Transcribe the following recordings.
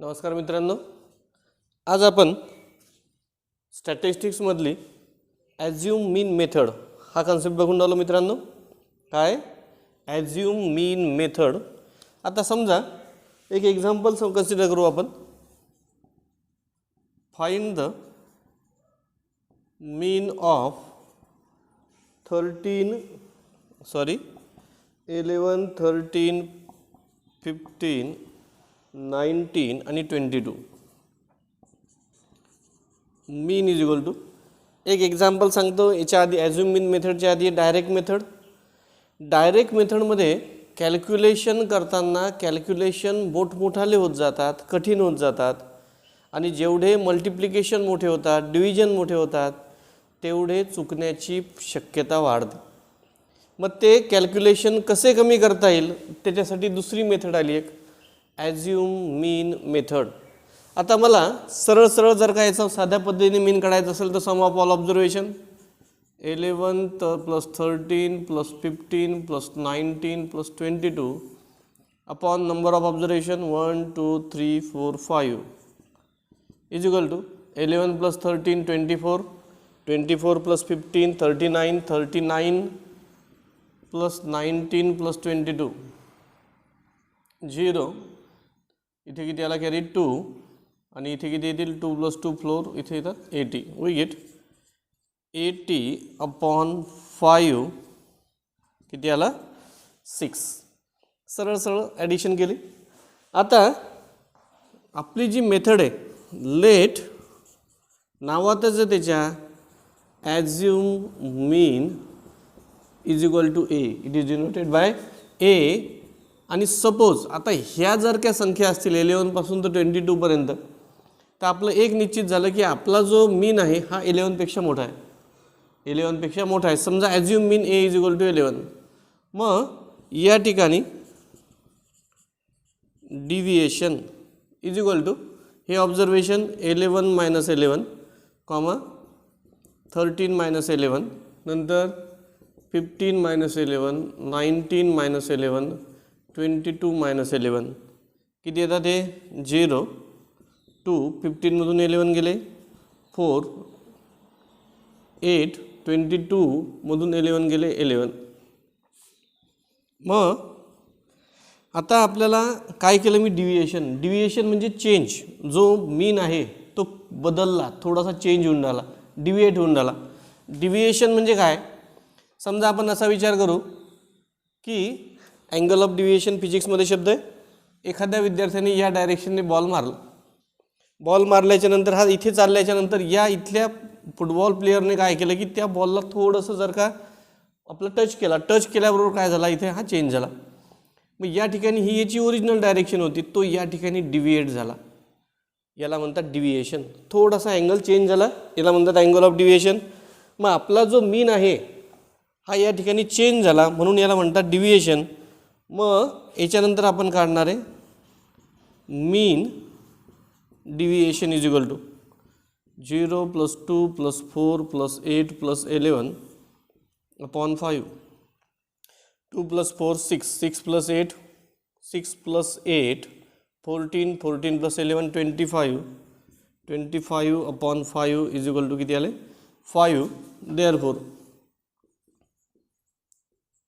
नमस्कार मित्रांनो, आज आपण स्टॅटिस्टिक्समधली ॲज्युम मीन मेथड हा कन्सेप्ट बघून राहिलो मित्रांनो. काय ॲज्युम मीन मेथड. आता समजा एक एक्झाम्पल कन्सिडर करू आपण. फाइंड द मीन ऑफ 11, 13, 15, 19 आणि 22. मीन इज इक्वल टू एक एक्झाम्पल सांगतो. याच्या आधी ॲज्युम मीन मेथडच्या आधी डायरेक्ट मेथड. डायरेक्ट मेथडमध्ये कॅल्क्युलेशन करताना कॅल्क्युलेशन मोठमोठाले होत जातात, कठीण होत जातात आणि जेवढे मल्टिप्लिकेशन मोठे होतात, डिव्हिजन मोठे होतात तेवढे चुकण्याची शक्यता वाढते. मग ते कॅल्क्युलेशन कसे कमी करता येईल त्याच्यासाठी दुसरी मेथड आली एक ॲज्युम मीन मेथड. आता मला सरळ जर का याचा साध्या पद्धतीने मीन काढायचं असेल तर sum of all observation 11 + 13 + 15 + 19 + 22 upon number of observation 1 2 3 4 5 is equal to 11 + 13 24, 24 + 15 39, 39 + 19 + 22 0. इथे किती आला कॅरी 2 आणि इथे किती येतील 2 + 2 4 इथे येतात 80. वी गेट 80 अपॉन 5 किती आला 6. सरळ ॲडिशन केली. आता आपली जी मेथड आहे लेट नावातच आहे त्याच्या assume mean is equal to A. It is denoted by A. आणि सपोज आता ह्या जर क्या संख्या असतील 11 पासून तर 22 पर्यंत तर आपलं एक निश्चित झालं की आपला जो मीन आहे हा 11 पेक्षा मोठा आहे. 11 पेक्षा मोठा आहे. समजा assume mean A is equal to 11. मग या ठिकाणी डिव्हिएशन इज इक्वल टू हे ऑब्झर्वेशन 11 - 11 कॉमा 13 - 11 नंतर 15 - 11 19 - 11 22 - 11 किती येतात हे 0 2 15 मधून 11 गेले 4 8 22 मधून 11 गेले 11. मग आता आपल्याला काय केलं मी डिव्हिएशन म्हणजे चेंज. जो मीन आहे तो बदलला, थोडासा चेंज होऊन राहिला, डिव्हिएट होऊन राहिला. डिव्हिएशन म्हणजे काय. समजा आपण असा विचार करू की अँगल ऑफ डिव्हिएशन फिजिक्समध्ये शब्द आहे. एखाद्या विद्यार्थ्याने या डायरेक्शनने बॉल मारल्याच्या नंतर हा इथे चालल्याच्या नंतर या इथल्या फुटबॉल प्लेयरने काय केलं की त्या बॉलला थोडंसं जर का आपलं टच केल्याबरोबर काय झाला इथे हा चेंज झाला. मग या ठिकाणी ही याची ओरिजिनल डायरेक्शन होती, तो या ठिकाणी डिव्हिएट झाला. याला म्हणतात डिव्हिएशन. थोडासा अँगल चेंज झाला, याला म्हणतात अँगल ऑफ डिव्हिएशन. मग आपला जो मीन आहे हा या ठिकाणी चेंज झाला म्हणून याला म्हणतात डिव्हिएशन. मग याच्यानंतर आपण काढणार आहे mean deviation is equal to 0 + 2 + 4 + 8 + 11 upon 5 2 + 4 6 6 + 8 6 + 8 14 14 + 11 25 25 upon 5 is equal to किती आले 5.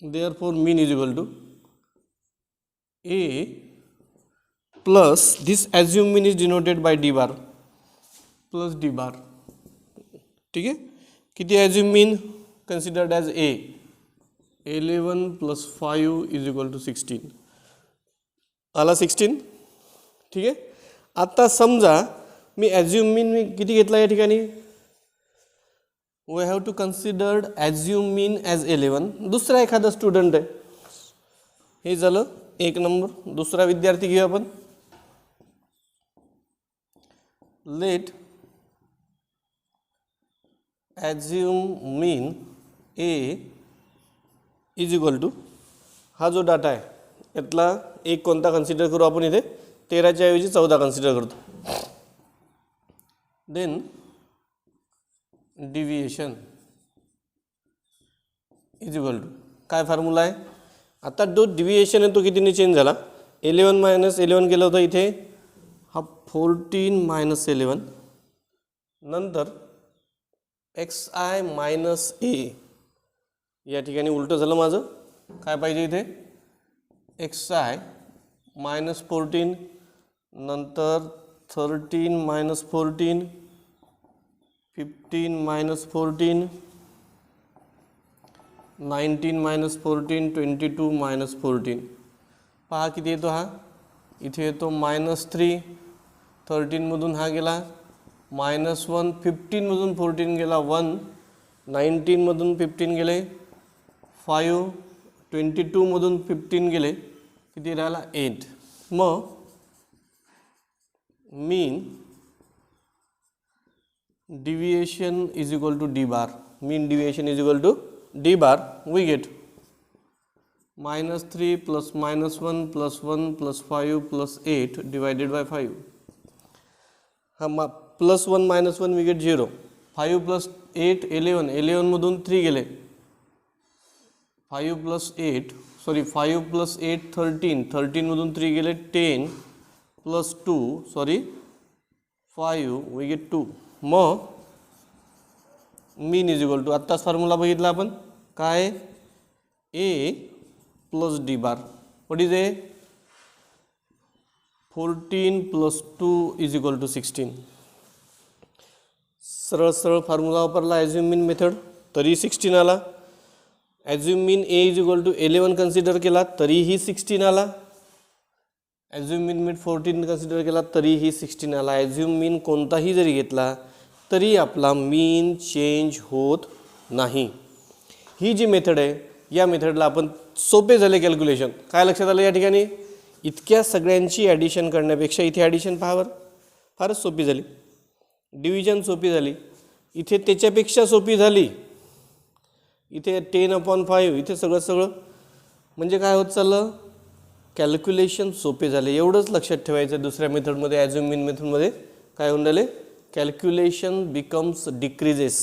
Therefore mean is equal to A plus this assume mean is denoted by d bar plus d bar. ठीक है. किती assume mean considered as A 11 + 5 is equal to 16 आला 16. ठीक आहे. आता समजा मी assume mean मी किती घेतला या ठिकाणी we have to considered assume mean as 11. दुसरा एखादा स्टुडंट आहे, हे झालं एक नंबर. दुसरा विद्यार्थी घेऊ आपण. Let assume mean A is equal to हा जो डाटा आहे यातला एक कोणता कन्सिडर करू आपण. इथे 13च्या ऐवजी 14 कन्सिडर करतो. Then deviation is equal to काय फॉर्म्युला आहे. आता जो डिव्हिएशन आहे तो कितीने चेंज झाला 11 - 11 केलं होतं इथे हा 14 मायनस 11 नंतर xi मायनस ए, या ठिकाणी उलटं झालं माझं, काय पाहिजे इथे xi मायनस 14 नंतर 13 मायनस 14 15 मायनस 14 19 मायनस 14 22 मायनस 14. पहा किती येतो हा, इथे येतो -3, 13मधून हा गेला -1, 15मधून 14 गेला 1, 19मधून 15 गेले 5, 22मधून 15 गेले किती राहिला 8. मग मीन deviation is equal to d bar, mean deviation is equal to d bar, we get -3 plus -1 plus 1 plus 5 plus 8 divided by 5. Plus 1 minus 1 we get 0. 5 plus 8 11, 11मधून 3 गेले 5 plus 8 13, 13मधून 3 गेले 10 plus 2 5 we get 2. मग मीन इज इक्वल टू, आत्ताच formula बघितला आपण काय, A plus D bar. What is A, 14 plus 2 is equal to 16. सरळ सरळ formula वापरला ॲझ्युम मीन मेथड तरी 16 आला. Assume mean A is equal to 11 consider केला तरीही 16 आला. ॲझ्युम मीन 14 कन्सिडर केला तरीही 16 आला. ॲझ्युम मीन कोणताही जरी घेतला तरी आपला मीन चेंज होत नाही. ही जी मेथड आहे या मेथडला आपण सोपे झाले कॅल्क्युलेशन. काय लक्षात आलं या ठिकाणी, इतक्या सगळ्यांची ॲडिशन करण्यापेक्षा इथे ॲडिशन पाहावर फारच सोपी झाली, डिव्हिजन सोपी झाली, इथे त्याच्यापेक्षा सोपी झाली, इथे 10/5, इथे सगळं म्हणजे काय होत चाललं, कॅल्क्युलेशन सोपे झाले. एवढंच लक्षात ठेवायचं. दुसऱ्या मेथडमध्ये ॲझ्युम मीन मेथडमध्ये काय होऊन राहिले, कॅल्क्युलेशन बिकम्स डिक्रीजेस,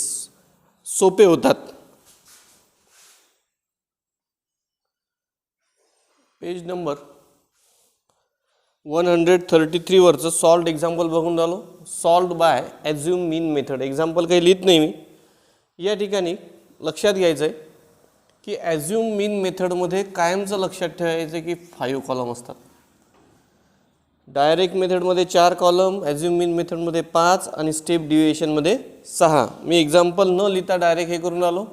सोपे होतात. पेज नंबर 133 वरचं सॉल्ड एक्झाम्पल बघून राहिलो. Solved bye assume mean method. Example काही लिहित नाही मी. या ठिकाणी लक्षात घ्यायचं आहे की ॲझ्युम मीन मेथडमध्ये कायमचं लक्षात ठेवायचं आहे की 5 कॉलम असतात. डायरेक्ट मेथडमध्ये 4 कॉलम, ॲझ्युम मीन मेथडमध्ये 5 आणि स्टेप डिव्हिएशनमध्ये 6. मी एक्झाम्पल न लिहिता डायरेक्ट हे करून आलो.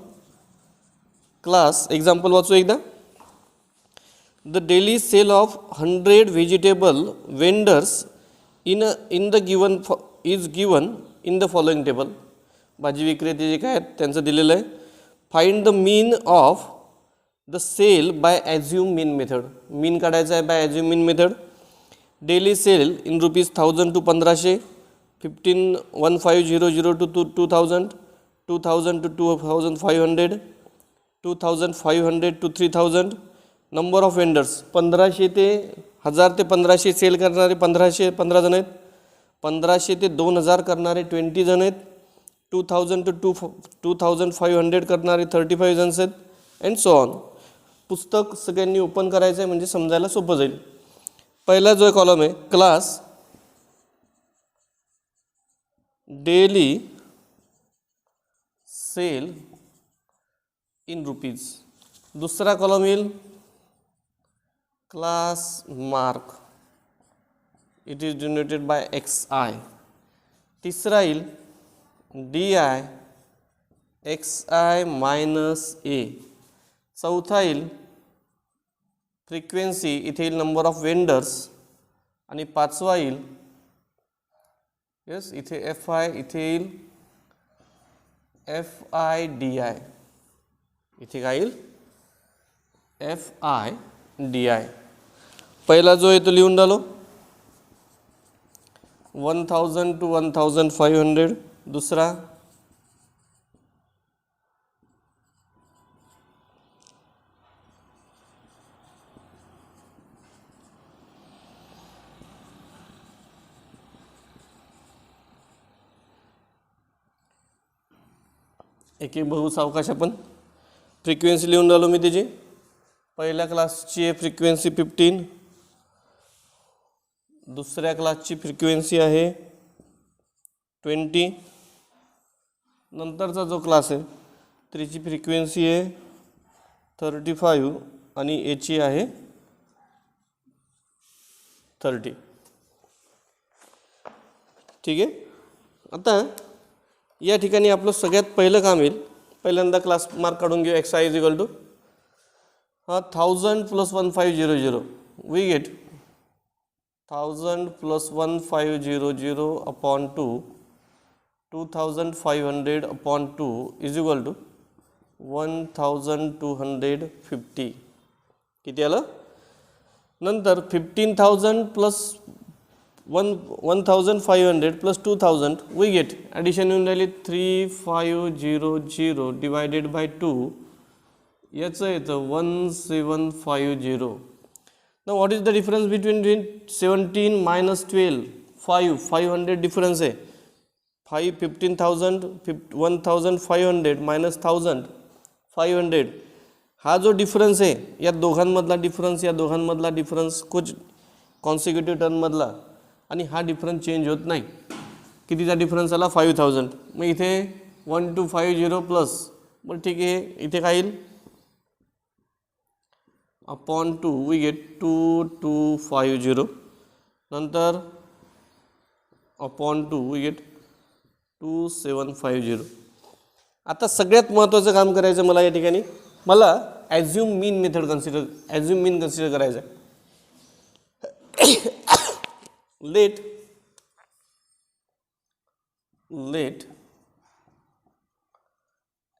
क्लास एक्झाम्पल वाचू एकदा. The daily sale of 100 vegetable vendors in the given is given in the following table. भाजी विक्रेते जे काय आहेत त्यांचं दिलेलं आहे. Find the mean of the sale by assume mean method. Mean काढायचं आहे by assume mean method. Daily sale in rupees 1000 to 1500, 1500 to 2000, 2000 to 2500, 2500 to 3000. Number of vendors 1500 ते 1000 ते 1500 सेल करणारे 15 जण आहेत. 1500 ते 2000 करणारे 20 जण आहेत. 2000 to 2500 करणारे 35 जण आहेत अँड सो ऑन. पुस्तक सगळ्यांनी ओपन करायचं आहे म्हणजे समजायला सोपं जाईल. पहिला जो कॉलम आहे class daily sale in rupees. दुसरा कॉलम येईल class mark, it is denoted by XI. तिसरा येईल DI XI मायनस A. चौथा येईल फ्रिक्वेन्सी, इथे येईल नंबर ऑफ वेंडर्स. आणि पाचवा येईल यस इथे FI, इथे येईल FIDI. इथे काय येईल FIDI. पहिला जो आहे तो लिहून डालो 1000 to 1500. दुसरा एक एक बघू सावकाश आपण. फ्रिक्वेन्सी लिहून राहिलो मी त्याची. पहिल्या क्लासची आहे फ्रिक्वेन्सी 15, दुसऱ्या क्लासची फ्रिक्वेन्सी आहे 20. नंतरचा जो क्लास आहे त्याची फ्रिक्वेन्सी आहे 35 आणि याची आहे 30. ठीक आहे. आता या ठिकाणी आपलं सगळ्यात पहिलं काम येईल. पहिल्यांदा क्लास मार्क काढून घेऊ. X I is equal to 1000 + 1500 we get 1000 + 1500 upon 2 2500 upon 2 is equal to 1250. किती आलं? नंतर 15,000 + 1500 + 2000 वी गेट ॲडिशन येऊन राहिली 3500 डिवायडेड बाय 2 याचं येतं 1750. ना what is the difference between 17 minus 12? 500 difference आहे. 15,000 1500 मायनस 1500 हा जो डिफरन्स आहे या दोघांमधला डिफरन्स कुछ कॉन्सिक्युटिव्ह टर्ममधला आणि हा डिफरन्स चेंज होत नाही. कितीचा डिफरन्स आला? 5000. मग इथे 1250 प्लस मग ठीक आहे इथे काय येईल अपॉन 2 वी गेट 2250. नंतर अपॉन 2 वी गेट 2750. आता सगळ्यात महत्त्वाचं काम करायचं मला या ठिकाणी मला ॲझ्युम मीन मेथड कन्सिडर करायचं आहे. Let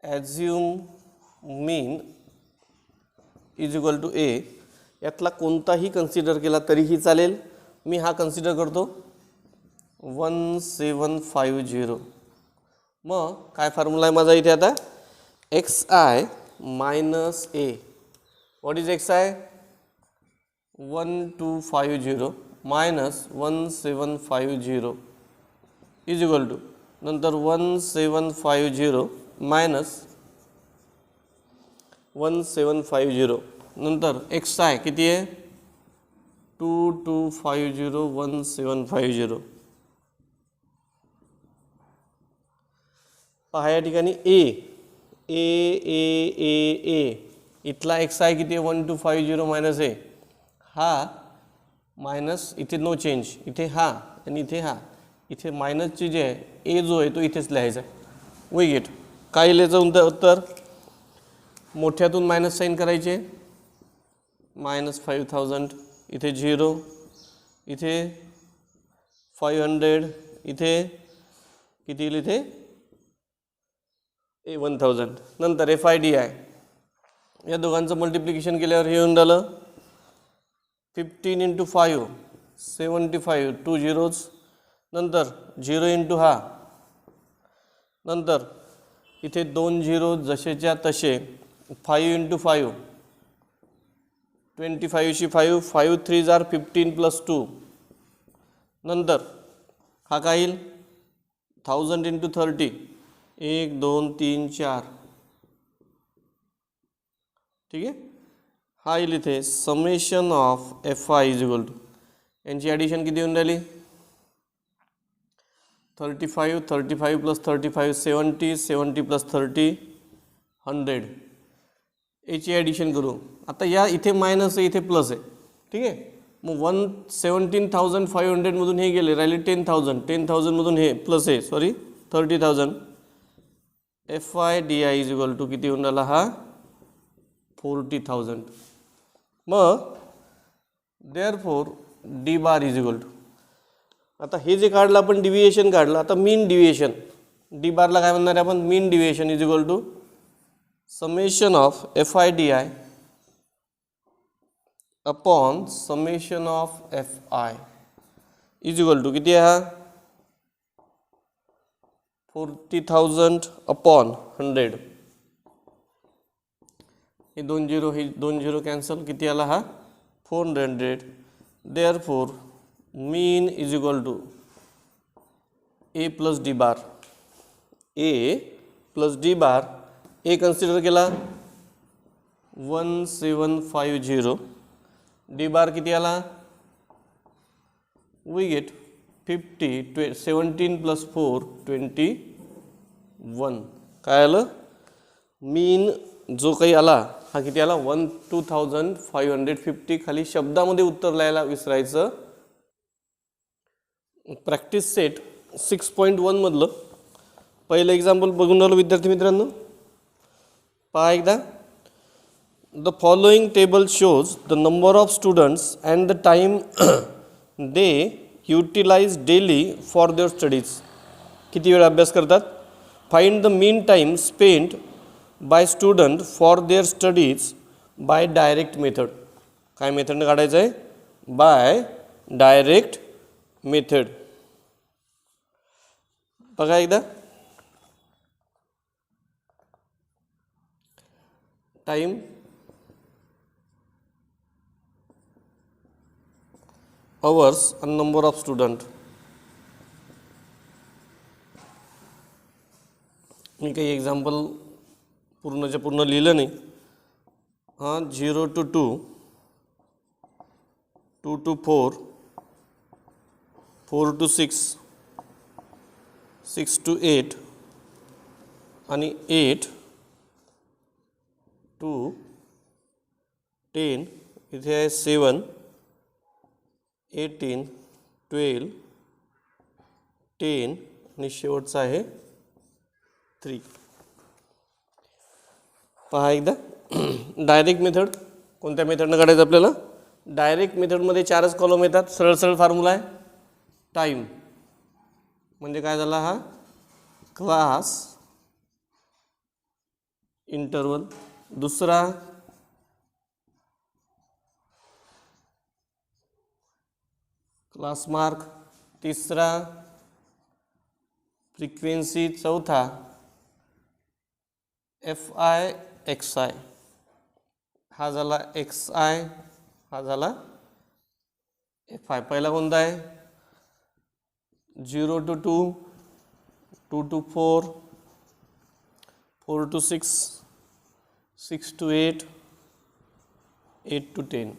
assume mean is equal to A. यातला कोणताही कन्सिडर केला तरीही चालेल. मी हा कन्सिडर करतो 1750. मग काय फॉर्म्युला आहे माझा इथे आता? X I minus A. What is X I? 1250 minus 1750 is equal to नंतर 1750 मायनस 1750 नंतर एक्स आय किती आहे? 2250 1750. पहा या ठिकाणी ए ए ए ए ए इथला एक्स आय किती आहे? 1250 मायनस ए. हा मायनस इथे नो चेंज. इथे हा आणि इथे हा. इथे मायनसची जे आहे ए जो आहे तो इथेच लिहायचा आहे. वी गेट काय लिहायचं उत्तर? मोठ्यातून मायनस साईन करायचे. मायनस 5000 इथे 0 इथे 500 इथे किती येईल? इथे 1000. नंतर FIDI या दोघांचं मल्टिप्लिकेशन केल्यावर हे येऊन राहिलं 15 × 5 75 2 zeros. नंतर 0 × हा. नंतर इथे 2 झिरो जसेच्या तसे 5 × 5 25शी 5 5 3 are 15 + 2. नंतर हा काय येईल? 1000 × 30 1 2 3 4. ठीक आहे. हा येईल इथे summation of FI is equal to यांची ॲडिशन किती येऊन राहिली? 35 35 + 35 70 70 + 30 100. याची ॲडिशन करू. आता या इथे मायनस आहे इथे प्लस आहे. ठीक आहे. मग 17,500 मधून हे गेले राहिले 10,000 10,000 हे प्लस आहे 30,000. FIDI इज इक्वल टू किती होऊन राहिला हा? 40,000. मग therefore D bar is equal to आता हे जे काढलं आपण डिव्हिएशन काढलं. आता मीन डिव्हिएशन डी बारला काय म्हणणार आहे आपण? Mean deviation is equal to summation of FIDI upon summation of FI is equal to किती आहे हा? 40,000 अपॉन 100. हे 2 झिरो कॅन्सल. किती आला हा? 400. Therefore mean is equal to A + D bar. A + D bar A consider केला 1750. D bar किती आला? We get 50 17 + 4 21. काय आलं मीन जो काही आला हा किती आला 2550. खाली शब्दामध्ये उत्तर लिहायला विसरायचं. प्रॅक्टिस सेट 6.1 मधलं पहिलं एक्झाम्पल बघून आलो विद्यार्थी मित्रांनो. पहा एकदा. The following table shows the number of students and the time they utilize daily for their studies. किती वेळ अभ्यास करतात. Find the mean time spent by student for their studies by direct method. काय मेथडनं काढायचं आहे. By direct method. बघा एकदा. Time hours and number of student. मी काही एक्झाम्पल पूर्णच्या पूर्ण लिहिलं नाही. हां 0 to 2, 2 to 4, 4 to 6, 6 to 8 आणि 8 to 10. इथे आहे 7, 18, 12, 10 आणि शेवटचा आहे 3. पहा एकदा. डायरेक्ट मेथड कोणत्या मेथडनं काढायचं आपल्याला. डायरेक्ट मेथडमध्ये 4च कॉलम येतात. सरळ सरळ फॉर्म्युला आहे. टाईम म्हणजे काय झाला हा क्लास इंटरवल. दुसरा क्लास मार्क. तिसरा फ्रिक्वेन्सी. चौथा FI XI. हा झाला XI, हा झाला FI. पहिला कोणता आहे 0 to 2, 2 to 4, 4 to 6, 6 to 8, 8 to 10.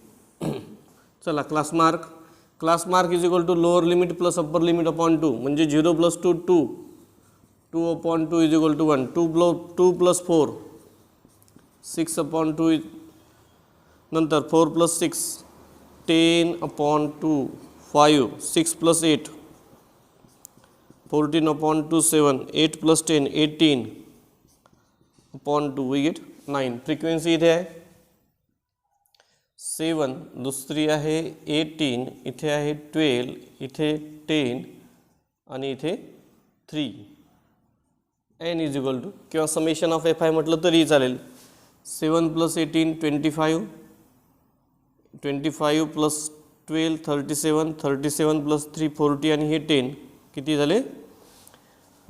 चला class mark. Class mark is equal to lower limit plus upper limit upon 2 म्हणजे 0 + 2 2, 2 upon 2 is equal to 1, 2 + 4 6 upon 2 नंतर 4 + 6 10 upon 2 5, 6 + 8 14 upon 2 7, 8 + 10 18 upon 2 we get 9. Frequency इथे आहे 7, दुसरी आहे 18, इथे आहे 12, इथे 10 आणि इथे 3. n इज इक्वल टू किंवा समेशन ऑफ FI म्हटलं तरी चालेल. 7 + 18 25, 25 + 12 37, 37 + 3 40 आणि हे 10 किती झाले.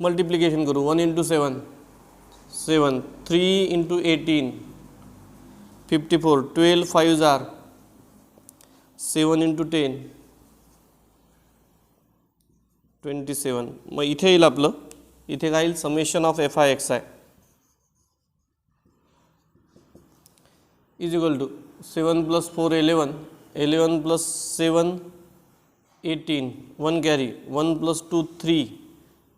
मल्टिप्लिकेशन करू. 1 × 7 7, 3 × 18 54, 12 5s are 7 × 10 27. मग इथे येईल आपलं. इथे काय येईल summation of FI XI is equal to 7 + 4 11, 11 + 7 18, 1 carry, 1 + 2 3,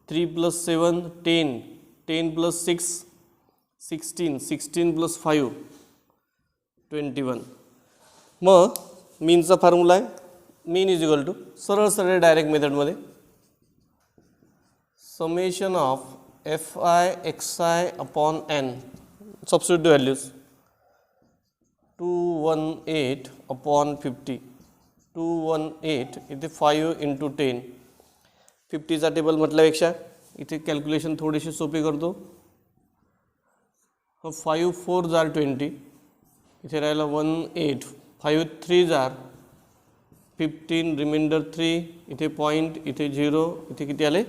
3 + 7 10, 10 + 6 16, 16 + 5 21. मग मीनचा फॉर्म्युला आहे. मीन इज इक्वल टू सरळ सरळ डायरेक्ट मेथडमध्ये summation of FI XI upon n. Substitute values 218 upon 50, 218 इथे 5 × 10. 50चा टेबल म्हटल्यापेक्षा इथे कॅल्क्युलेशन थोडीशी सोपी करतो. 5 4s are 20, इथे राहिला 18, 5 3s are 15, रिमाइंडर 3, इथे पॉईंट, इथे 0, इथे किती आले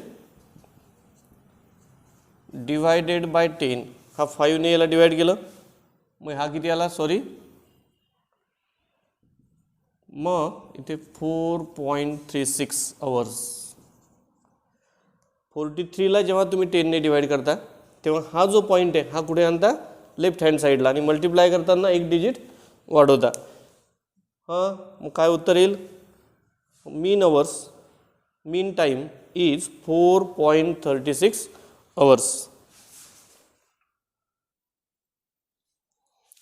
डिवायडेड बाय 10. हा 5ने याला डिवाइड केलं मग हा किती आला सॉरी मग इथे 4.36 hours. 43ला जेव्हा तुम्ही 10ने डिवाइड करता तेव्हा हा जो पॉईंट आहे हा कुठे आणता लेफ्ट हँड साईडला आणि मल्टिप्लाय करताना एक डिजिट वाढवता. हां मग काय उत्तर येईल mean hours mean time is 4.36 hours.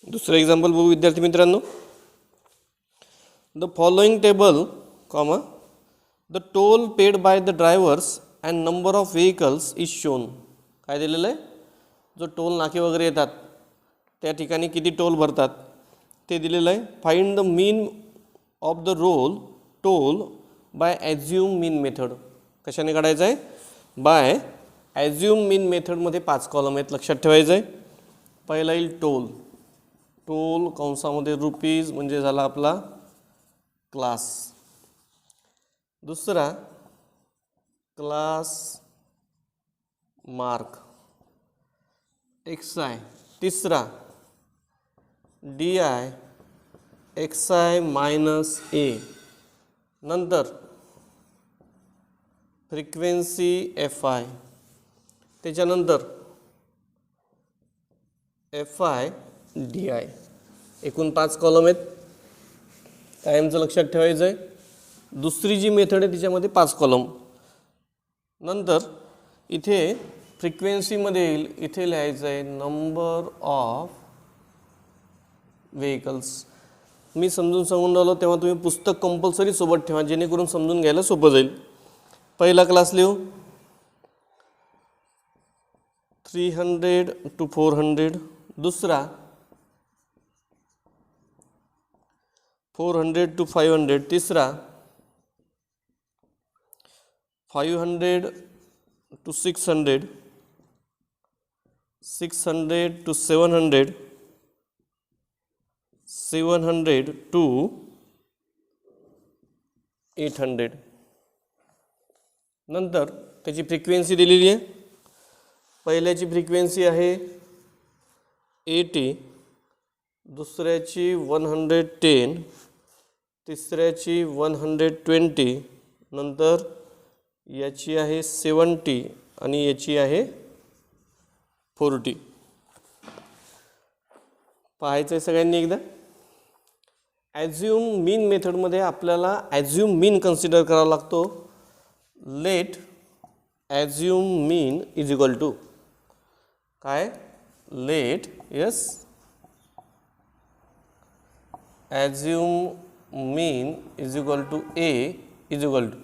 दुसरं एक्झाम्पल बघू विद्यार्थी मित्रांनो. The following table comma the toll paid by the drivers and number of vehicles is shown. काय दिलेलं आहे, जो टोल नाके वगैरे येतात त्या ठिकाणी किती टोल भरतात ते दिलेलं आहे. Find the mean of the roll toll by assume mean method. कशाने काढायचं आहे, बाय ॲझ्युम मीन मेथडमध्ये 5 कॉलम आहेत, लक्षात ठेवायचं आहे. पहिला येईल टोल, टोल कंसामध्ये रुपीज म्हणजे झाला आपला क्लास. दुसरा क्लास मार्क XI. तिसरा DI XI मायनस A. नंतर फ्रिक्वेन्सी FI. त्याच्यानंतर FI DI. एकूण 5 कॉलम आहेत, कायमचं लक्षात ठेवायचं आहे. दुसरी जी मेथड आहे तिच्यामध्ये 5 कॉलम. नंतर इथे फ्रिक्वेन्सीमध्ये येईल, इथे लिहायचं आहे नंबर ऑफ व्हेकल्स. मी समजून सांगून राहिलो तेव्हा तुम्ही पुस्तक कंपल्सरी सोबत ठेवा जेणेकरून समजून घ्यायला सोपं जाईल. पहिला क्लास लिहू 300 to 400. दुसरा 400 to 500. तिसरा 500 to 600. 600 to 700. 700 to 800. नंतर त्याची फ्रिक्वेन्सी दिलेली आहे. पहिल्याची फ्रिक्वेन्सी आहे 80, दुसऱ्याची 110, तिसऱ्याची 120, नंतर याची आहे 70 आणि याची आहे 40. पाहायचं आहे सगळ्यांनी एकदा. ॲझ्युम मीन मेथडमध्ये आपल्याला ॲझ्युम मीन कन्सिडर करावा लागतो. Let assume mean is equal to काय, let yes assume mean is equal to A is equal to,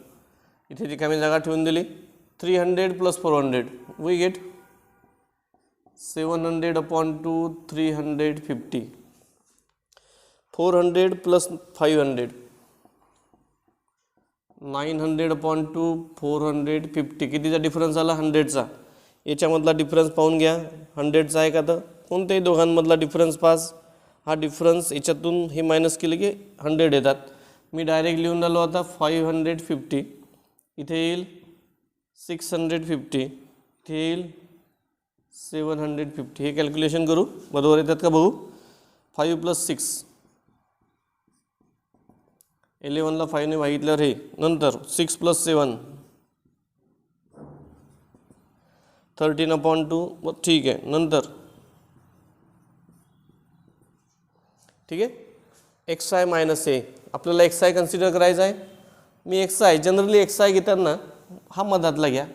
इथे रिकामी जागा ठेवून दिली 300 + 400 वी गेट 700 upon 2 350. 400 + 500 900 upon 2 450. कितीचा डिफरन्स आला, 100चा. याच्यामधला डिफरन्स पाहून घ्या, 100चा आहे का, तर कोणत्याही दोघांमधला डिफरन्स पास. हा डिफरन्स याच्यातून हे मायनस केलं की 100 येतात. मी डायरेक्ट लिहून राहिलो आता 550. इथे येईल 650, इथे येईल 750. हे कॅल्क्युलेशन करू, बरोबर येतात का बघू. 5 + 6 11ला 5ने वागितल्यावर हे, नंतर 6 + 7 13 upon 2. मग ठीक आहे. नंतर ठीक आहे XI मायनस A. आपल्याला XI कन्सिडर करायचा आहे. मी XI जनरली XI घेताना हा मधातला घ्या,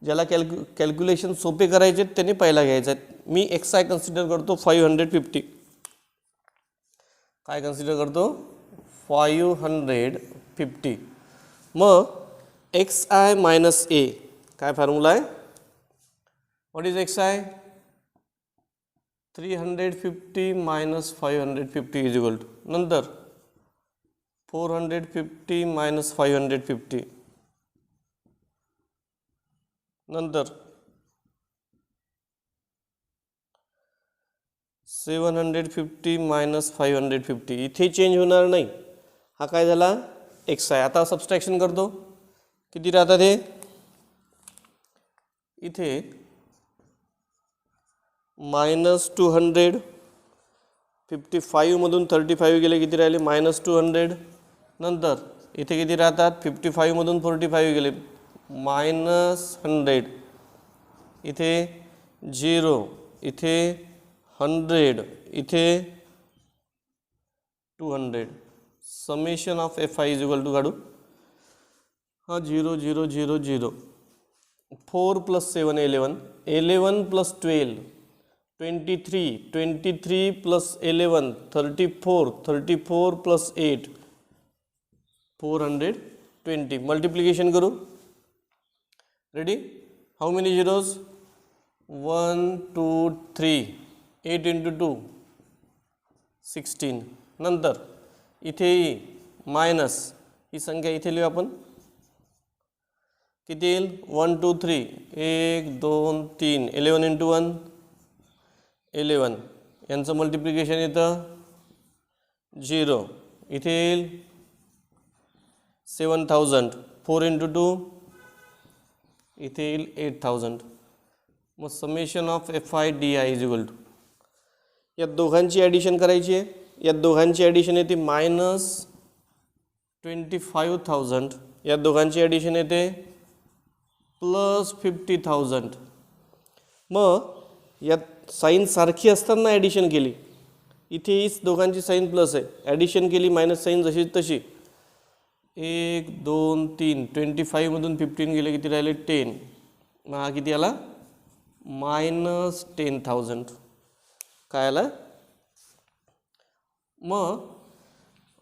ज्याला कॅल्क्युलेशन सोपे करायचे त्याने पहिला घ्यायचा आहे. मी XI कन्सिडर करतो 550. काय कन्सिडर करतो, 550. मग XI मायनस A काय फॉर्म्युला आहे, what is XI, 350 minus 550 is equal to, नंतर 450 minus 550, नंतर 750 minus 550. इथे चेंज होणार नाही. हा काय झाला XI. आता सबस्ट्रॅक्शन करतो, किती राहतात हे, इथे -200, 55 मधून 35 गेले, किती राहिले -200. नंतर इथे किती राहतात, 55 मधून 45 गेले -100, इथे 0, इथे 100, इथे 200. Summation of FI is equal to काढू हा 0 0 0 0, 4 + 7 11, 11 + 12 23, 23 + 11 34, 34 + 8 420. मल्टिप्लिकेशन करू. रेडी? How many zeros? 1 2 3, 8 × 2 16. नंतर इथे मायनस ही संख्या इथे लिहू आपण. किती येईल? 1 2 3, 1 2 3, 11 × 1 11. यांचं मल्टिप्लिकेशन येतं 0. इथे येईल 7000, 4 × 2 इथे येईल 8000. मग summation of FI/DI is equal to, या दोघांची ॲडिशन करायची आहे. या दोघांची ॲडिशन येते -25,000. या दोघांची ॲडिशन येते +50,000. मग यात साईन सारखी असताना ॲडिशन केली, इथे हीच दोघांची साईन प्लस आहे, ॲडिशन केली मायनस साईन जशी तशी. 1 2 3, 25मधून 15 गेले, किती राहिले? 10. मग हा किती आला? -10,000. काय आला? मग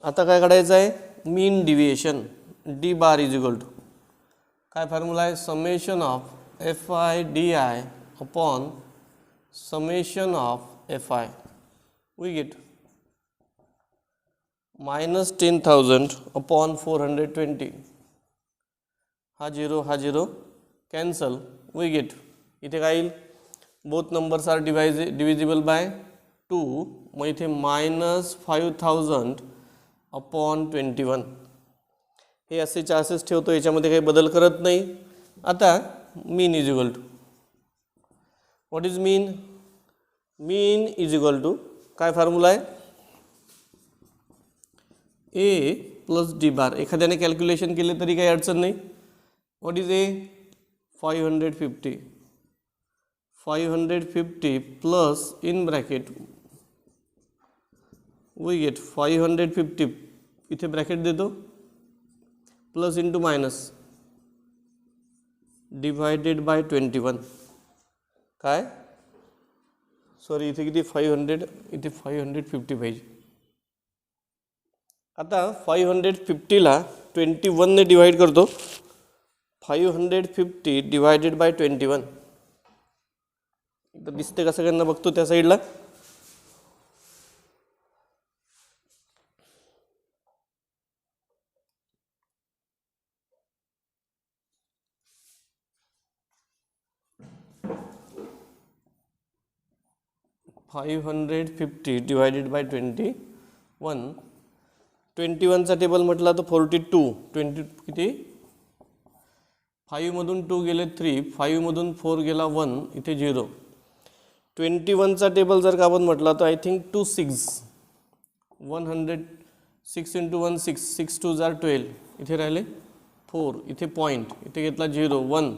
आता काय काढायचं आहे? Mean deviation. D bar is equal to, काय फॉर्म्युला आहे? Summation of FI/DI upon summation of FI. We get -10,000 upon 420. हा 0 हा 0 कॅन्सल. वी गेट, इथे काय येईल? Both numbers are divisible by 2. मग इथे -5000 अपॉन 21. हे असेच्या असेच ठेवतो, याच्यामध्ये काही बदल करत नाही. आता mean is equal to, what is mean? Mean is equal to, काय फॉर्म्युला आहे? A + D bar. एखाद्याने कॅल्क्युलेशन केले तरी काही अडचण नाही. What is A? 550. 550 plus in bracket we get 550, इथे ब्रॅकेट देतो, plus into minus divided by 21. काय? सॉरी, इथे किती? 500, इथे 550 पाहिजे. आता 550ला 21ने डिवाइड करतो. 550 डिवायडेड बाय 21. इथं दिसते का सगळ्यांना? बघतो त्या साईडला. $550 डिवायडेड बाय 21. 21चा टेबल म्हटला तर 42. 20 किती? 5मधून 2 गेले 3, 5मधून 4 गेला 1, इथे 0. 21चा टेबल जर का आपण म्हटला तर आय थिंक 2 6, 100 6 × 1 6, 6 2 जार 12, इथे राहिले 4, इथे पॉईंट, इथे घेतला 0 1,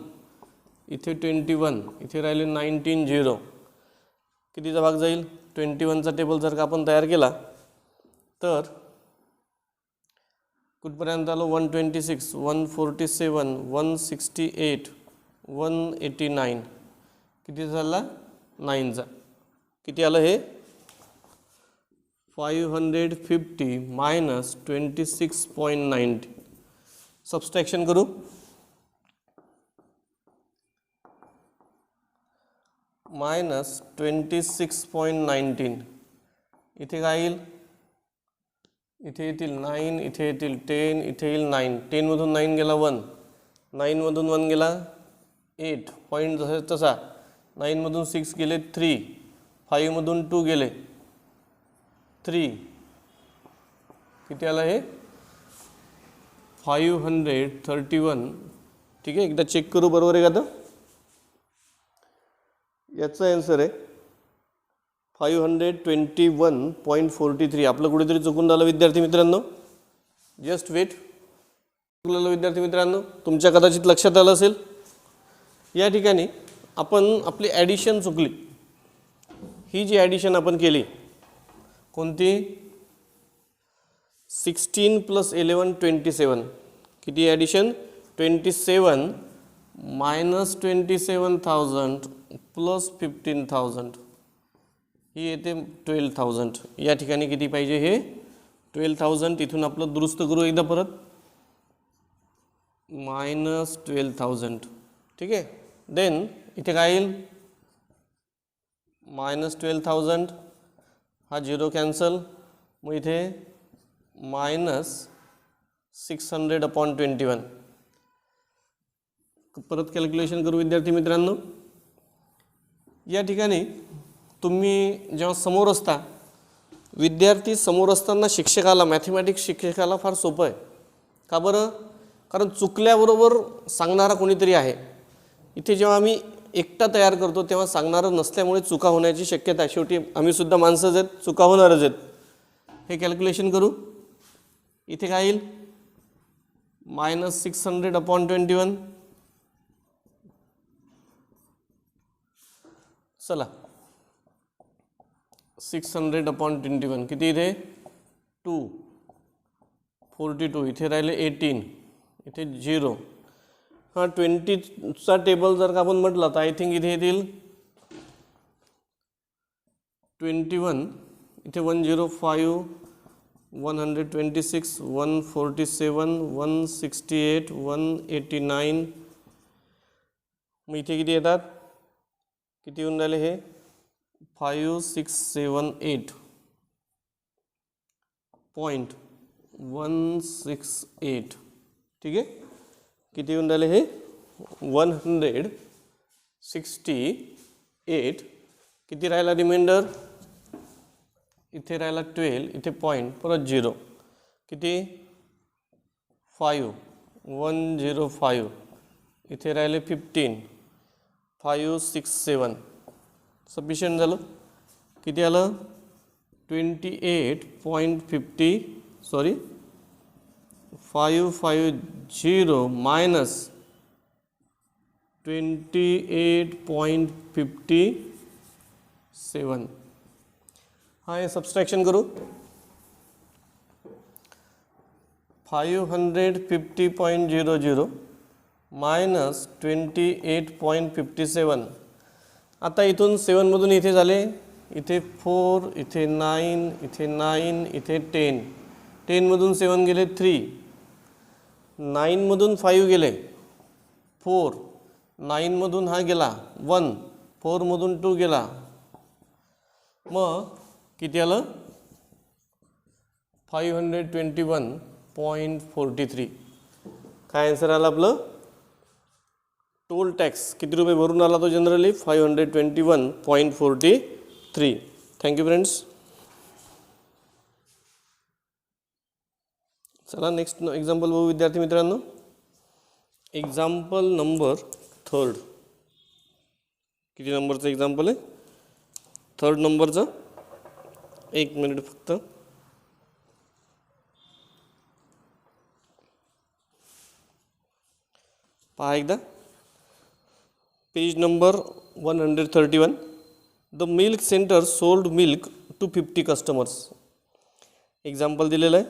इथे 21, इथे राहिले 19 0. कितीचा भाग जाईल? 21चा टेबल जर का आपण तयार केला तर कुठपर्यंत आलो? 126, 147, 168, 189. किती झाला? 9चा. किती आलं हे? 550 मायनस 26.90. सबस्ट्रॅक्शन करू. मायनस 26.19. इथे काय येईल? इथे येतील 9, इथे येतील 10, इथे येईल 9. 10मधून 9 गेला 1, 9मधून 1 गेला 8, पॉईंट जसा तसा. 9मधून 6 गेले 3, 5मधून 2 गेले 3. किती आला हे? 531. ठीक आहे, एकदा चेक करू बरोबर आहे का? तर याचा आन्सर आहे 521.43. आपलं कुठेतरी चुकून झालं विद्यार्थी मित्रांनो. Just weight. चुकलेलं विद्यार्थी मित्रांनो, तुमच्या कदाचित लक्षात आलं असेल. या ठिकाणी आपण आपली ॲडिशन चुकली. ही जी ॲडिशन आपण केली, कोणती? 16 + 11 27. किती ॲडिशन? 27 मायनस 27,000 प्लस 15,000 ही येते 12,000. या ठिकाणी किती पाहिजे हे 12,000. इथून आपलं दुरुस्त करू एकदा परत, मायनस 12,000. ठीक आहे. देन इथे काय येईल, मायनस 12,000 हा 0 कॅन्सल, मग इथे मायनस 600/21. परत कॅल्क्युलेशन करू विद्यार्थी मित्रांनो. या ठिकाणी तुम्ही जेव्हा समोर असता, विद्यार्थी समोर असताना शिक्षकाला, मॅथमॅटिक्स शिक्षकाला फार सोपं आहे. का बरं? कारण चुकल्याबरोबर सांगणारा कोणीतरी आहे. इथे जेव्हा आम्ही एकटा तयार करतो तेव्हा सांगणारं नसल्यामुळे चुका होण्याची शक्यता आहे. शेवटी आम्ही सुद्धा माणसंच आहेत, चुका होणारच आहेत. हे कॅल्क्युलेशन करू. इथे काय येईल, मायनस 600/21. चला 600/21 किती इथे 242. इथे राहिले 18, इथे 0. हां 20चा टेबल जर का आपण म्हटलं तर आय थिंक इथे येतील 21. इथे 105, 126, 147, 168, 189. मग इथे किती येतात, किती येऊन राहिले हे 5,678.168. ठीक आहे. किती येऊन राहिले हे 168. किती राहिला रिमाइंडर, इथे राहिला 12, इथे पॉईंट, परत 0. किती 5, 105. इथे राहिले 15, 567. सफिशियंट झालं. किती आलं 28.50, सॉरी 550 मायनस 28.57. हाँ ये सब्सट्रैक्शन करो. 550.00 मायनस 28.57. आता इथून 7 मधून इथे झाले, इथे 4, इथे 9, इथे 9, इथे 10. 10 मधून 7 गेले 3, 9 मधून 5 गेले 4, 9 मधून हा गेला 1, 4 मधून 2 गेला. मग किती आलं 521.43. काय आन्सर आला आपलं. टोल टॅक्स किती रुपये भरून आला तो जनरली 521.43. Thank you friends. चला नेक्स्ट एक्झाम्पल बघू विद्यार्थी मित्रांनो. Example number 3. किती नंबरचं एक्झाम्पल आहे, 3rd नंबरचं. 1 मिनिट फक्त. पहा एकदा page number 131. The milk centre sold milk to 50 customers. Example दिलेलं आहे.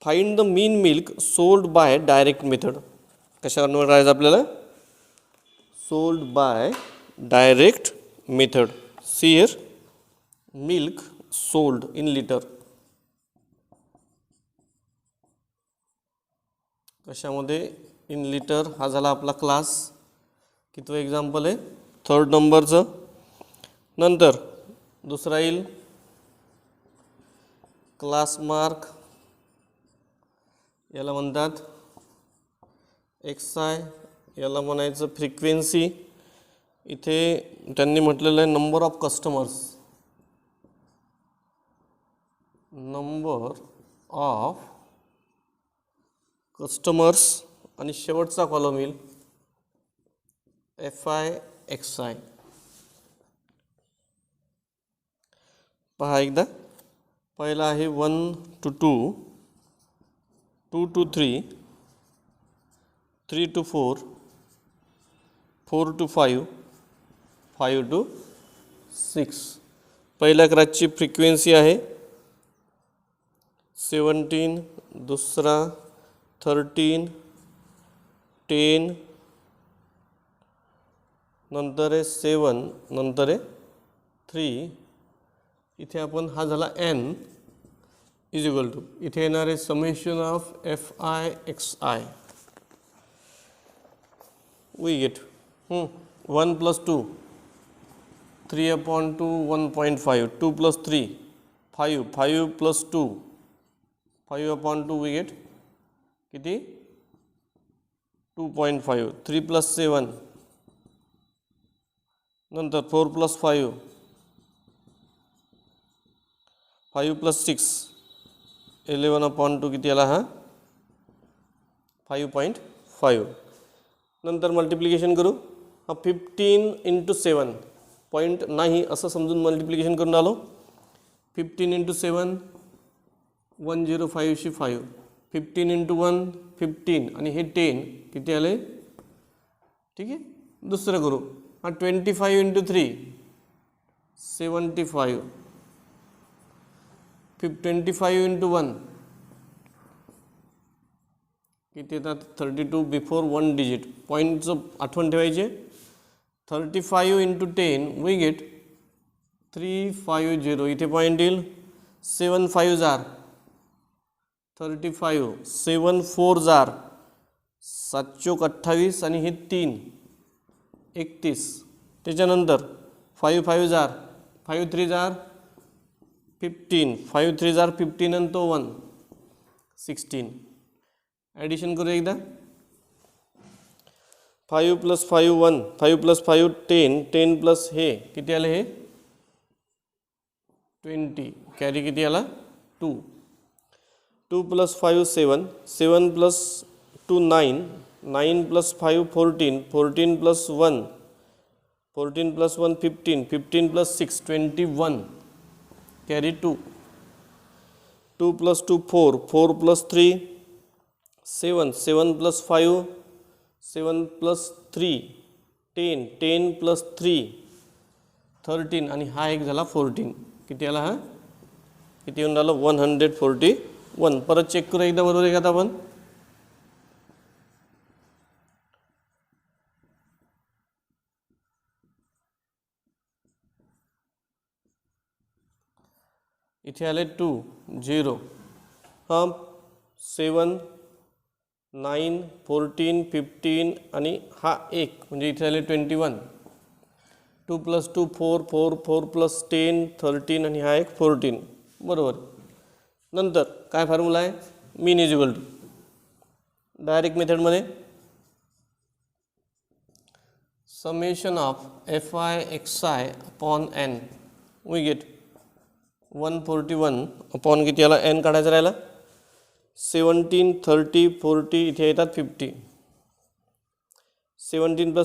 Find the mean milk sold by direct method. कशावर करायचं आपल्याला, sold by direct method. See here milk sold in litre. कशामध्ये, इन लिटर. हा झाला आपला क्लास. कितवं एक्झाम्पल आहे, 3rd नंबरचं. नंतर दुसरा येईल क्लास मार्क. याला म्हणतात XI, याला म्हणायचं फ्रिक्वेन्सी. इथे त्यांनी म्हटलेलं आहे number of customers, number of customers. आणि शेवटचा कॉलम येईल FI XI. पहा एकदा. पहिला आहे 1 to 2, 2 to 3, 3 to 4, 4 to 5, 5 to 6. पहिल्या क्रॅचची फ्रिक्वेन्सी आहे 17, दुसरा 13, 10, नंतर आहे 7, नंतर आहे 3. इथे आपण हा झाला n इज इक्वल टू, इथे येणार आहे summation of fi xi. We get 1 + 2, 3/2 1.5, 2 + 3 5, 5 + 2 5/2 we get किती 2.5, 3 + 7, नंतर 4 + 5, 5 + 6 11/2 किती आला हा 5.5. नंतर मल्टिप्लिकेशन करू, हा 15 × 7 पॉईंट नाही असं समजून मल्टिप्लिकेशन करून आलो. 15 × 7 105 5, 15 × 1 15 आणि हे 10 किती आले. ठीक आहे, दुसरं करू, हा 25 × 3 75, 25 × 1 किती येतात 32 बिफोर 1 डिजिट. पॉईंटचं आठवण ठेवायचे. 35 × 10 वी गेट 350, इथे पॉईंट येईल. 7 5 जार 35, 7 4 जार 7 28 आणि हे 3 31. त्याच्यानंतर 5 5 जार 5 3 जार 15, 5 3 जार 15 आणि तो 1 16. ॲडिशन करू एकदा. 5 + 5 1, 5 + 5 10, 10 + हे किती आले हे 20, कॅरी किती आला 2. 2 + 5 7, 7 + 2 9, 9 + 5 14, 14 + 1, 14 + 1 15, 15 + 6 21, कॅरी 2. 2 + 2 4, 4 + 3 7, 7 + 5 7 + 3 10, 10 + 3 13 आणि हा एक झाला 14. किती आला हा किती येऊन राहिलं 141. परत चेक करू एकदा, बरोबर आहे का आता आपण. इथे आले 2 0, हा 7 9 14 15 आणि हा 1 म्हणजे इथे आले 21. 2 + 2 4, 4 4 + 10 13 आणि हा एक 14, बरोबर. नंतर काय फॉर्म्युला आहे mean is equal to, direct मेथडमध्ये summation of fi xi upon n we get 141 upon किती आला n काढायचा राहिला 17 30 40, इथे येतात 50. 17 +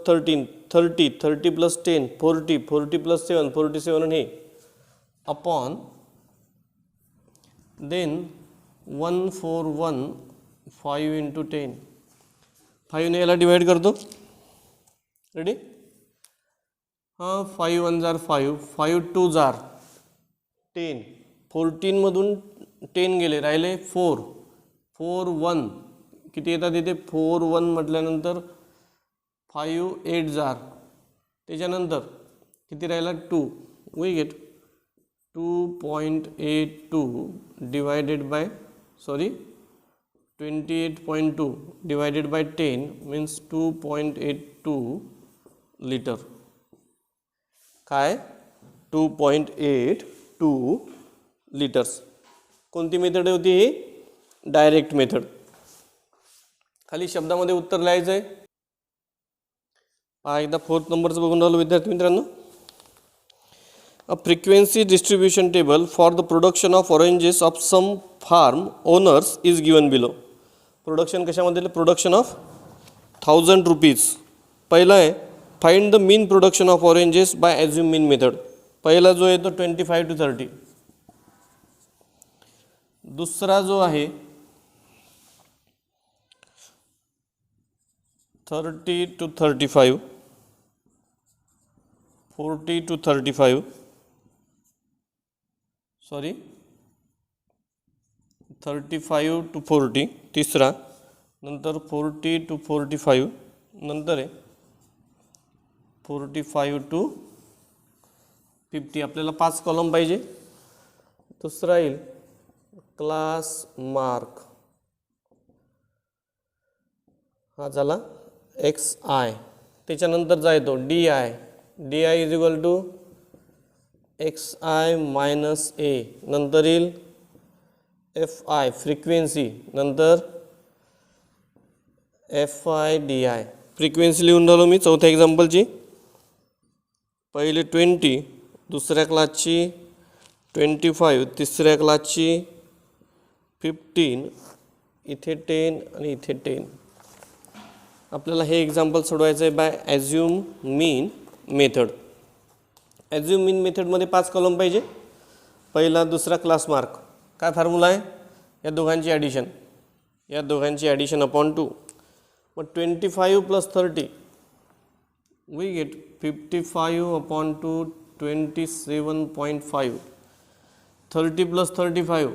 13 30, 30 + 10 40, 40 + 7 47 आणि हे अपॉन देन 141 5 × 10. 5 ने याला डिवाइड करतो. रेडी. हां 5 1 जार 5, 5 2 जार 10, 14 मधून 10 गेले, राहिले 4, 4 1 किती येतात इथे 4 1 म्हटल्यानंतर 5 8 जार, त्याच्यानंतर किती राहिला 2 we get 2.82 divided by 28.2 divided by 10 means 2.82 litre. काय 2.82 लिटर्स. कोणती मेथड होती ही डायरेक्ट मेथड. खाली शब्दामध्ये उत्तर लिहायचं आहे. पहा एकदा 4th नंबरचं बघून राहिलो विद्यार्थी मित्रांनो. A frequency distribution table for the production of oranges of some farm owners is given below. Production कशामध्ये प्रोडक्शन ऑफ 1000 रुपीज. पहिला आहे find the mean production of oranges by assume mean method. पहिला जो आहे तो 25 to 30. दुसरा जो आहे 30 to 35, 40 to 35, 35 to 40. तिसरा नंतर 40 to 45, नंतर आहे 45 to 50. आपल्याला 5 कॉलम पाहिजे. दुसरा येईल क्लास मार्क, हा झाला XI. त्याच्यानंतर जा येतो DI. DI is equal to XI minus A. नंतर येईल FI फ्रिक्वेन्सी, नंतर FI DI. फ्रिक्वेन्सी लिहून राहिलो मी चौथ्या एक्झाम्पलची. पहिले 20, दुसऱ्या क्लासची 25, तिसऱ्या क्लासची 15, इथे 10 आणि इथे 10. आपल्याला हे एक्झाम्पल सोडवायचं आहे by assume mean method. Assume मीन मेथडमध्ये 5 कॉलम पाहिजे. पहिला दुसरा क्लास मार्क. काय फॉर्म्युला आहे? या दोघांची ॲडिशन, या दोघांची ॲडिशन अपॉन 2. मग 25 plus 30 we get 55 upon 2 27.5. 30 plus 35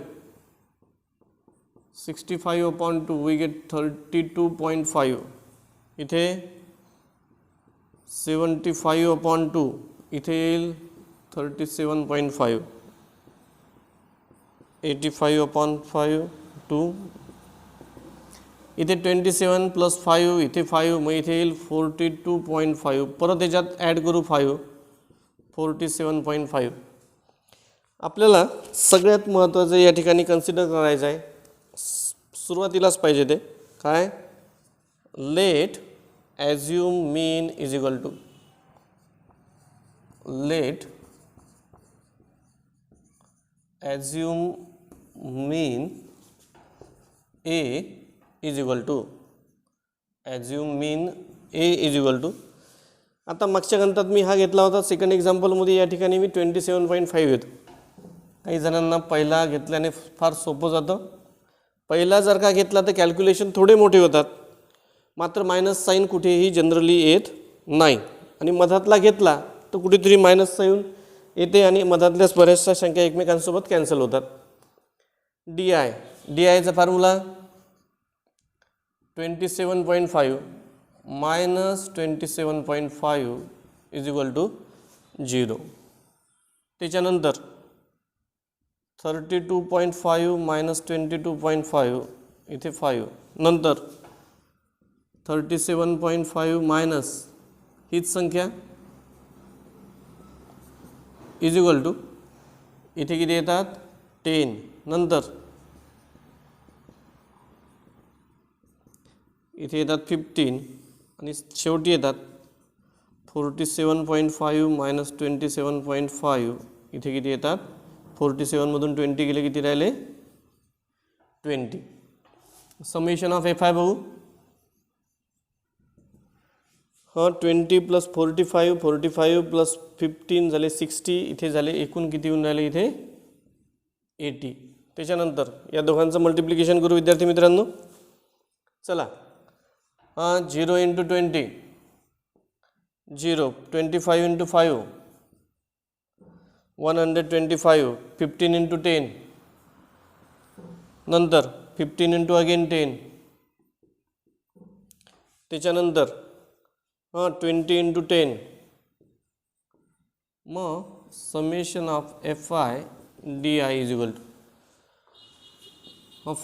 65 upon 2 we get 32.5. इथे 75 अपॉन 2 इथे येईल 37.5. 85 अपॉन 5 2 इथे 27 प्लस 5 इथे 5, मग इथे येईल 42.5. परत याच्यात ॲड करू 5, 47.5. आपल्याला सगळ्यात महत्त्वाचं या ठिकाणी कन्सिडर करायचं आहे, सुरुवातीलाच पाहिजे ते काय, let assume mean is equal to let assume mean A is equal to assume mean A is equal to. आता मागच्या गणितात मी हा घेतला होता. सेकंड एक्झाम्पलमध्ये या ठिकाणी मी 27.5 घेतो. काही जणांना पहिला घेतल्याने फार सोपं जातं. पहिला जर का घेतला तर कॅल्क्युलेशन थोडे मोठे होतात, मात्र मायनस साईन कुठेही जनरली येत नाही. आणि मधातला घेतला तर कुठेतरी मायनस साईन येते आणि मधातल्याच बऱ्याचशा संख्या एकमेकांसोबत कॅन्सल होतात. DIचा formula 27.5 minus 27.5 is equal to 0. त्याच्यानंतर 32.5 मायनस 22.5 इथे 5. नंतर 37.5 मायनस हीच संख्या इज इक्वल टू इथे किती येतात 10. नंतर इथे येतात 15 आणि शेवटी येतात 47.5 मायनस 27.5 इथे किती येतात 47मधून 20 गेले किती राहिले 20. समेशन ऑफ FI बघू. हां 20 प्लस 45 45 प्लस 15 झाले 60. इथे झाले एकूण किती होऊन राहिले इथे 80. त्याच्यानंतर या दोघांचं मल्टिप्लिकेशन करू विद्यार्थी मित्रांनो. चला 0 इंटू 20 0, 25 इंटू 5 125, 15 इंटू 10, नंतर 15 इंटू अगेन 10, त्याच्यानंतर 20 इंटू 10. मग summation of FI DI is equal to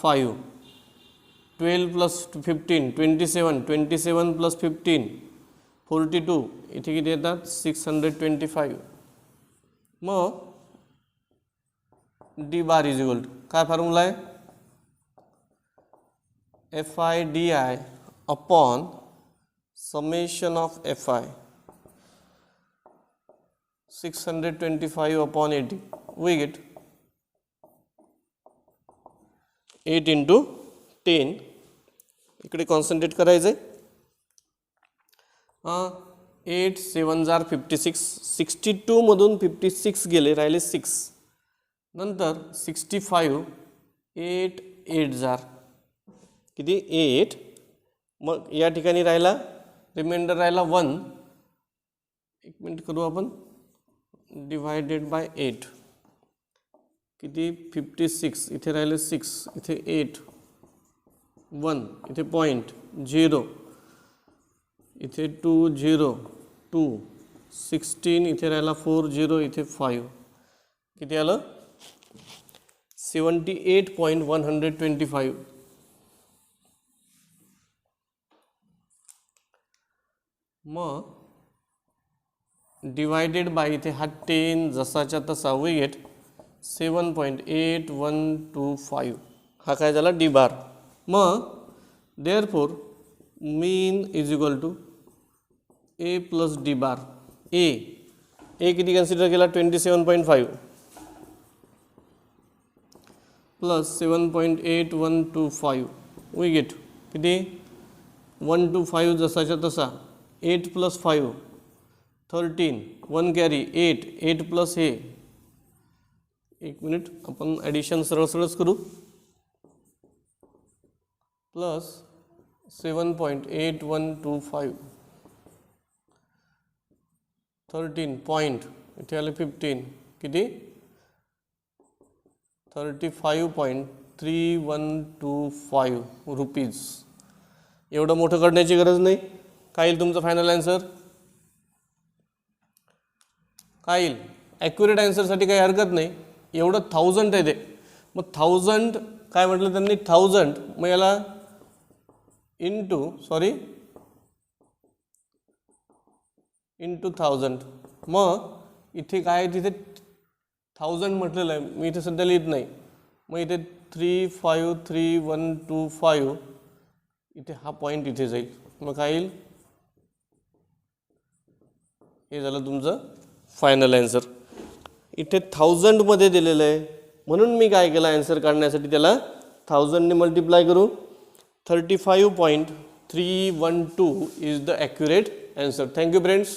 5. 12 plus 15 27, 27 plus 15 42 इथे किती येतात 625. मग D bar is equal to काय फॉर्म्युला आहे FI DI upon summation of FI 625 upon 80 we get 8 into 10. इकडे कॉन्सन्ट्रेट करायचं आहे. 8 7 जार 56, 62मधून 56 गेले राहिले 6. नंतर 65 8 8 जार किती 8. मग या ठिकाणी राहिला रिमाइंडर राहिला 1. एक मिनिट करू आपण डिवायडेड बाय 8 किती 56. इथे राहिले 6 इथे 8 1 इथे पॉईंट 0 इथे 2 0 2 16 इथे राहिला 4 0 इथे 5 किती आलं 78.125. मग डिवायडेड बाय इथे हा 10 जसाच्या तसा वी गेट 7.8125 हा काय झाला डी बार. मग therefore mean is equal to A plus D bar. A किती कन्सिडर केला 27.5 प्लस 7.8125 वी गेट किती 1 to 5 जसाच्या तसा 8 प्लस 5 13 1 कॅरी 8 प्लस हे एक मिनिट आपण ॲडिशन सरळ करू प्लस 7.8125 13 पॉईंट इथे आले 15 किती 35.3125 रुपीज. एवढं मोठं करण्याची गरज नाही. काय येईल तुमचं फायनल आन्सर काय येईल ॲक्युरेट आन्सरसाठी काही हरकत नाही. एवढं 1000 आहे ते. मग 1000 काय म्हटलं त्यांनी 1000 मग याला इंटू 1000 मग इथे काय तिथे 1000 म्हटलेलं आहे मी इथे सध्या लिहित नाही. मग इथे 353125 इथे हा पॉईंट इथे जाईल. मग काय येईल हे झालं तुमचं फायनल आन्सर. इथे 1000 मध्ये दिलेलं आहे म्हणून मी काय केलं आन्सर काढण्यासाठी त्याला 1000 ने मल्टिप्लाय करू. 35.312 is the accurate answer. Thank you friends.